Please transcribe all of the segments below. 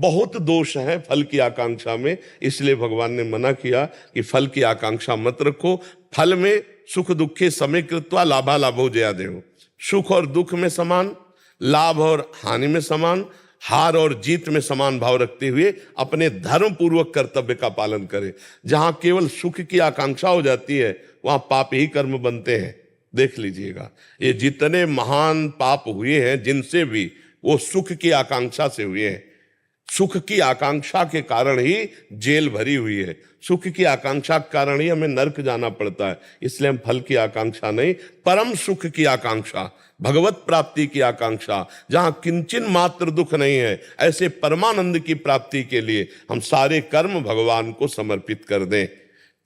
बहुत दोष हैं फल की आकांक्षा में, इसलिए भगवान ने मना किया कि फल की आकांक्षा मत रखो। फल में सुख दुखे समय कृत्वा लाभा लाभो जयादेव, सुख और दुख में समान, लाभ और हानि में समान, हार और जीत में समान भाव रखते हुए अपने धर्म पूर्वक कर्तव्य का पालन करें। जहां केवल सुख की आकांक्षा हो जाती है वहां पाप ही कर्म बनते हैं। देख लीजिएगा, ये जितने महान पाप हुए हैं जिनसे भी, वो सुख की आकांक्षा से हुए हैं। सुख की आकांक्षा के कारण ही जेल भरी हुई है, सुख की आकांक्षा के कारण ही हमें नरक जाना पड़ता है। इसलिए हम फल की आकांक्षा नहीं, परम सुख की आकांक्षा, भगवत प्राप्ति की आकांक्षा, जहां किंचन मात्र दुख नहीं है, ऐसे परमानंद की प्राप्ति के लिए हम सारे कर्म भगवान को समर्पित कर दें।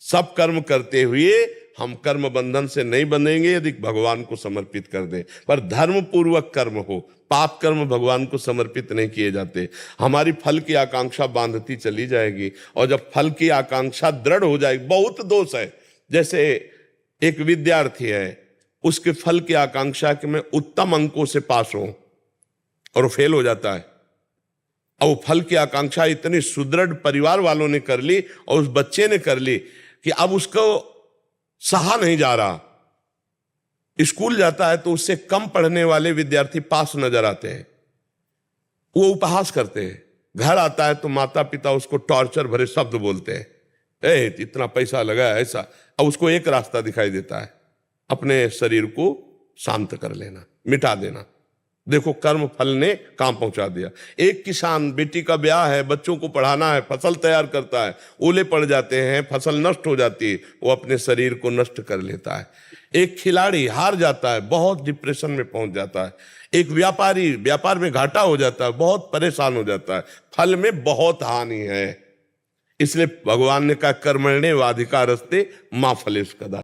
सब कर्म करते हुए हम कर्म बंधन से नहीं बंधेंगे यदि भगवान को समर्पित कर दें। पर धर्म पूर्वक कर्म हो, पाप कर्म भगवान को समर्पित नहीं किए जाते। हमारी फल की आकांक्षा बांधती चली जाएगी, और जब फल की आकांक्षा दृढ़ हो जाएगी, बहुत दोष है। जैसे एक विद्यार्थी है, उसके फल की आकांक्षा कि मैं उत्तम अंकों से पास हूं, और वो फेल हो जाता है। और वो फल की आकांक्षा इतनी सुदृढ़ परिवार वालों ने कर ली और उस बच्चे ने कर ली कि अब उसको सहा नहीं जा रहा। स्कूल जाता है तो उससे कम पढ़ने वाले विद्यार्थी पास नजर आते हैं, वो उपहास करते हैं। घर आता है तो माता पिता उसको टॉर्चर भरे शब्द बोलते हैं, ए इतना पैसा लगा है ऐसा। अब उसको एक रास्ता दिखाई देता है, अपने शरीर को शांत कर लेना, मिटा देना। देखो कर्म फल ने काम पहुंचा दिया। एक किसान, बेटी का ब्याह है, बच्चों को पढ़ाना है, फसल तैयार करता है, ओले पड़ जाते हैं, फसल नष्ट हो जाती है, वो अपने शरीर को नष्ट कर लेता है। एक खिलाड़ी हार जाता है, बहुत डिप्रेशन में पहुंच जाता है। एक व्यापारी, व्यापार में घाटा हो जाता है, बहुत परेशान हो जाता है। फल में बहुत हानि है। इसलिए भगवान ने कहा कर्मण्येवाधिकारस्ते मा फलेषु कदाचन।